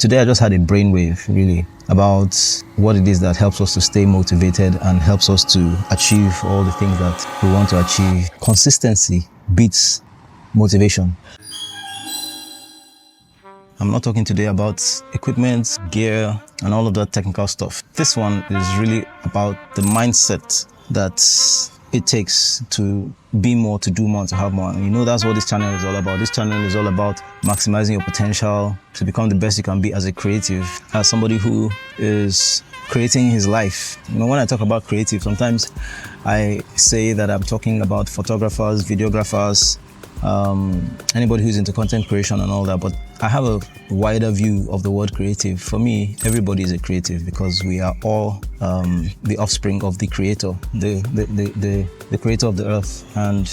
Today I just had a brainwave really about what it is that helps us to stay motivated and helps us to achieve all the things that we want to achieve. Consistency beats motivation. I'm not talking today about equipment, gear, and all of that technical stuff. This one is really about the mindset that it takes to be more, to do more, to have more. And you know that's what this channel is all about. This channel is all about maximizing your potential to become the best you can be as a creative, as somebody who is creating his life. You know, when I talk about creative, sometimes I say that I'm talking about photographers, videographers, anybody who's into content creation and all that, but I have a wider view of the word creative. For me, everybody is a creative because we are all the offspring of the creator, the creator of the earth. And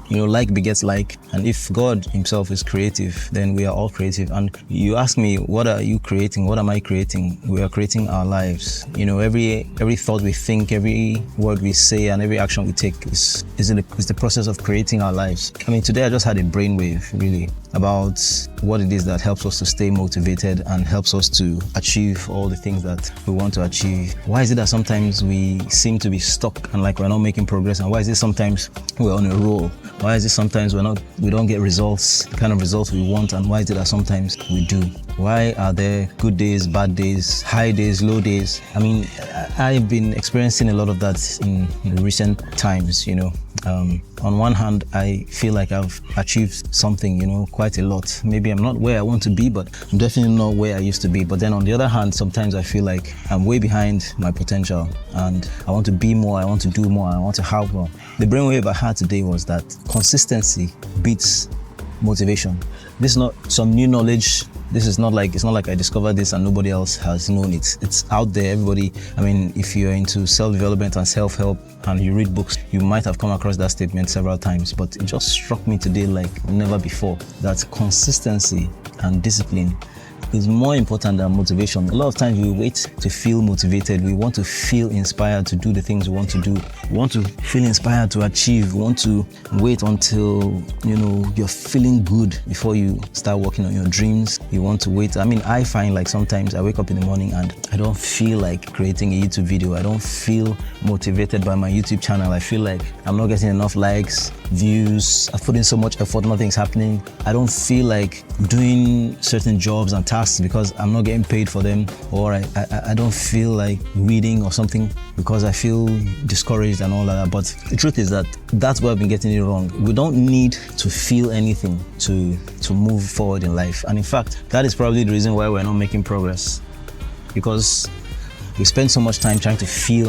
you know, like begets like, and if God himself is creative, then we are all creative. And you ask me, what are you creating? What am I creating? We are creating our lives. You know, every thought we think, every word we say, and every action we take is the process of creating our lives. I mean, today I just had a brainwave really about what it is that helps us to stay motivated and helps us to achieve all the things that we want to achieve. Why is it that sometimes we seem to be stuck and like we're not making progress? And why is it sometimes we're on a roll? Why is it sometimes we don't get results, the kind of results we want? And why is it that sometimes we do? Why are there good days, bad days, high days, low days? I mean, I've been experiencing a lot of that in recent times, you know. On one hand, I feel like I've achieved something, you know, quite a lot. Maybe I'm not where I want to be, but I'm definitely not where I used to be. But then on the other hand, sometimes I feel like I'm way behind my potential and I want to be more, I want to do more, I want to have more. The brainwave I had today was that consistency beats motivation. This is not some new knowledge. It's not like I discovered this and nobody else has known it. It's out there, everybody. I mean, if you're into self-development and self-help and you read books, you might have come across that statement several times, but it just struck me today like never before, that consistency and discipline is more important than motivation. A lot of times we wait to feel motivated. We want to feel inspired to do the things we want to do. We want to feel inspired to achieve. We want to wait until, you know, you're feeling good before you start working on your dreams. You want to wait. I mean, I find like sometimes I wake up in the morning and I don't feel like creating a YouTube video. I don't feel motivated by my YouTube channel. I feel like I'm not getting enough likes, views. I've put in so much effort, nothing's happening. I don't feel like doing certain jobs and tasks because I'm not getting paid for them, or I don't feel like reading or something because I feel discouraged and all that. But the truth is that that's where I've been getting it wrong. We don't need to feel anything to move forward in life. And in fact, that is probably the reason why we're not making progress, because we spend so much time trying to feel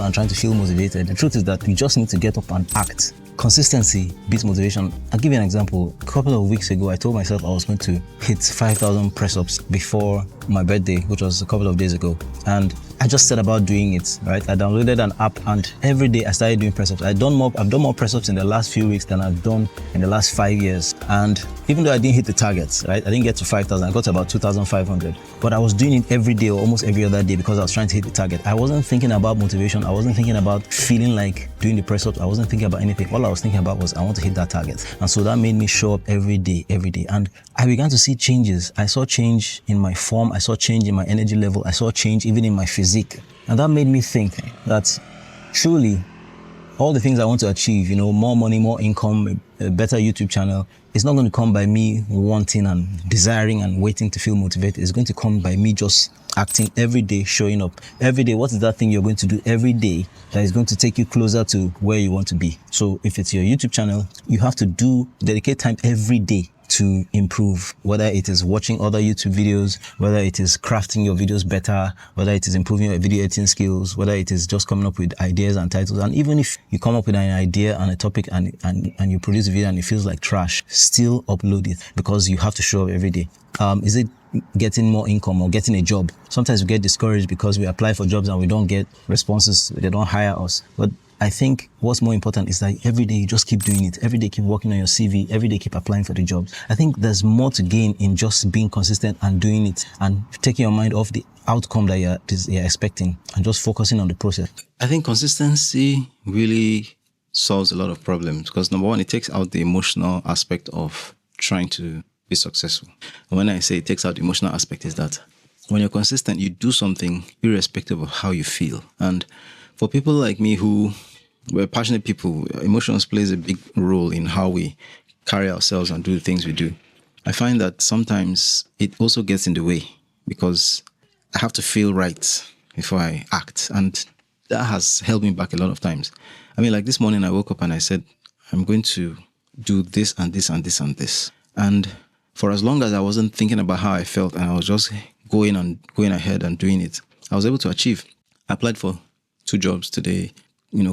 motivated. The truth is that we just need to get up and act. Consistency beats motivation. I'll give you an example. A couple of weeks ago, I told myself I was going to hit 5,000 press-ups before my birthday, which was a couple of days ago. And I just set about doing it, right? I downloaded an app and every day I started doing press-ups. I've done more press-ups in the last few weeks than I've done in the last 5 years. And even though I didn't hit the targets, right? I didn't get to 5,000, I got to about 2,500. But I was doing it every day or almost every other day because I was trying to hit the target. I wasn't thinking about motivation. I wasn't thinking about feeling like doing the press-ups. I wasn't thinking about anything. All I was thinking about was I want to hit that target. And so that made me show up every day. And I began to see changes. I saw change in my form. I saw change in my energy level. I saw change even in my physique. And that made me think that truly all the things I want to achieve, you know, more money, more income, a better YouTube channel, it's not going to come by me wanting and desiring and waiting to feel motivated. It's going to come by me just acting every day, showing up every day. What is that thing you're going to do every day that is going to take you closer to where you want to be? So if it's your YouTube channel, you have to dedicate time every day to improve, whether it is watching other YouTube videos, whether it is crafting your videos better, whether it is improving your video editing skills, whether it is just coming up with ideas and titles. And even if you come up with an idea and a topic and you produce a video and it feels like trash, still upload it because you have to show up every day. Is it getting more income or getting a job? Sometimes we get discouraged because we apply for jobs and we don't get responses, they don't hire us. But I think what's more important is that every day you just keep doing it. Every day keep working on your CV. Every day keep applying for the jobs. I think there's more to gain in just being consistent and doing it and taking your mind off the outcome that you're expecting and just focusing on the process. I think consistency really solves a lot of problems because number one, it takes out the emotional aspect of trying to be successful. And when I say it takes out the emotional aspect is that When you're consistent, you do something irrespective of how you feel. And for people like me who were passionate people, emotions plays a big role in how we carry ourselves and do the things we do. I find that sometimes it also gets in the way because I have to feel right before I act. And that has held me back a lot of times. I mean, like this morning I woke up and I said, I'm going to do this and this and this and this. And for as long as I wasn't thinking about how I felt and I was just going ahead and doing it, I was able to achieve. I applied for 2 jobs today,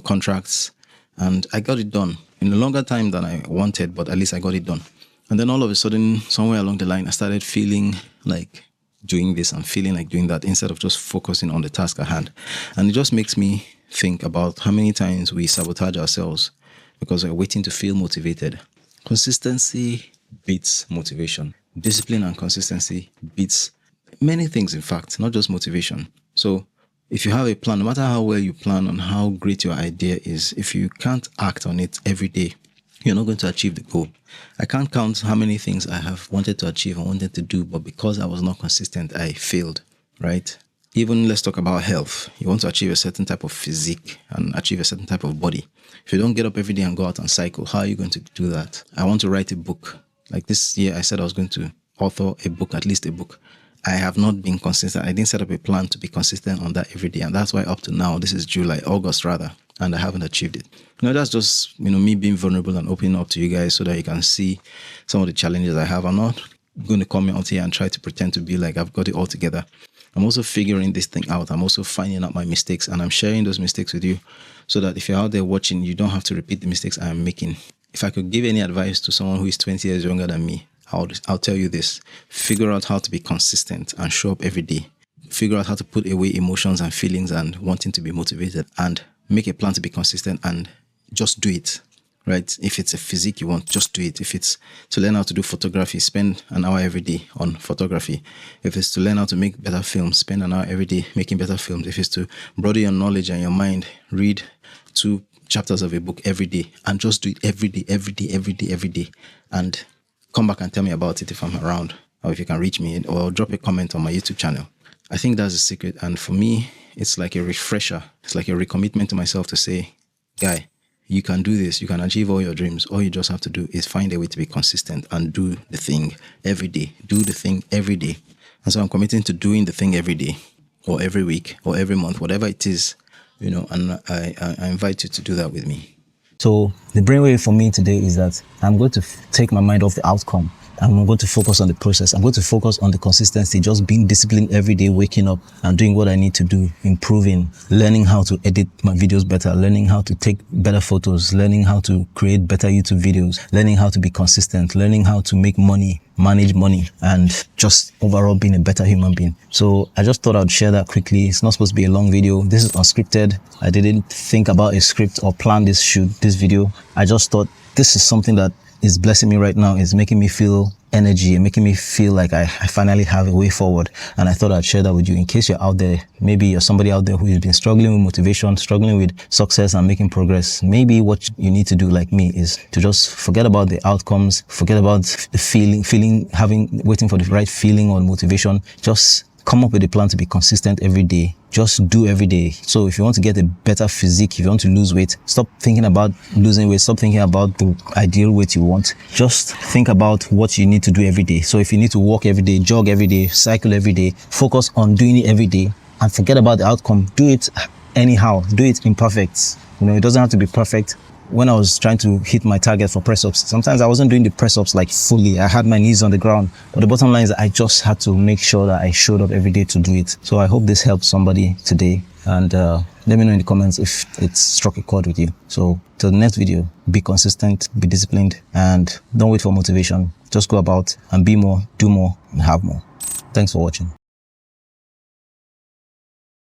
contracts, and I got it done in a longer time than I wanted, but at least I got it done. And then all of a sudden, somewhere along the line, I started feeling like doing this and feeling like doing that instead of just focusing on the task at hand. And it just makes me think about how many times we sabotage ourselves because we're waiting to feel motivated. Consistency beats motivation. Discipline and consistency beats many things, in fact, not just motivation. So if you have a plan, no matter how well you plan on how great your idea is, if you can't act on it every day, you're not going to achieve the goal. I can't count how many things I have wanted to achieve and wanted to do, but because I was not consistent, I failed, right? Even let's talk about health. You want to achieve a certain type of physique and achieve a certain type of body. If you don't get up every day and go out and cycle, how are you going to do that? I want to write a book. Like this year, I said I was going to author a book, at least a book. I have not been consistent. I didn't set up a plan to be consistent on that every day. And that's why up to now, this is August rather, and I haven't achieved it. That's just, me being vulnerable and opening up to you guys so that you can see some of the challenges I have. I'm not going to come out here and try to pretend to be like I've got it all together. I'm also figuring this thing out. I'm also finding out my mistakes and I'm sharing those mistakes with you so that if you're out there watching, you don't have to repeat the mistakes I am making. If I could give any advice to someone who is 20 years younger than me, I'll tell you this. Figure out how to be consistent and show up every day. Figure out how to put away emotions and feelings and wanting to be motivated and make a plan to be consistent and just do it, right? If it's a physique you want, just do it. If it's to learn how to do photography, spend an hour every day on photography. If it's to learn how to make better films, spend an hour every day making better films. If it's to broaden your knowledge and your mind, read 2 chapters of a book every day and just do it every day. And come back and tell me about it if I'm around or if you can reach me or drop a comment on my YouTube channel. I think that's the secret. And for me, it's like a refresher. It's like a recommitment to myself to say, guy, you can do this. You can achieve all your dreams. All you just have to do is find a way to be consistent and do the thing every day. Do the thing every day. And so I'm committing to doing the thing every day or every week or every month, whatever it is, and I invite you to do that with me. So the brainwave for me today is that I'm going to take my mind off the outcome. I'm going to focus on the process. I'm going to focus on the consistency, just being disciplined every day, waking up and doing what I need to do, improving, learning how to edit my videos better, learning how to take better photos, learning how to create better YouTube videos, learning how to be consistent, learning how to make money, manage money, and just overall being a better human being. So I just thought I'd share that quickly. It's not supposed to be a long video. This is unscripted. I didn't think about a script or plan this video. I just thought this is something that is blessing me right now. It's making me feel energy and making me feel like I finally have a way forward. And I thought I'd share that with you in case you're out there. Maybe you're somebody out there who has been struggling with motivation, struggling with success and making progress. Maybe what you need to do like me is to just forget about the outcomes, forget about the waiting for the right feeling or motivation. Just come up with a plan to be consistent every day. Just do every day. So if you want to get a better physique, if you want to lose weight, stop thinking about losing weight. Stop thinking about the ideal weight you want. Just think about what you need to do every day. So if you need to walk every day, jog every day, cycle every day, focus on doing it every day and forget about the outcome. Do it anyhow. Do it imperfect. It doesn't have to be perfect. When I was trying to hit my target for press-ups, sometimes I wasn't doing the press-ups like fully. I had my knees on the ground. But the bottom line is I just had to make sure that I showed up every day to do it. So I hope this helped somebody today. And let me know in the comments if it struck a chord with you. So till the next video, be consistent, be disciplined, and don't wait for motivation. Just go about and be more, do more, and have more. Thanks for watching.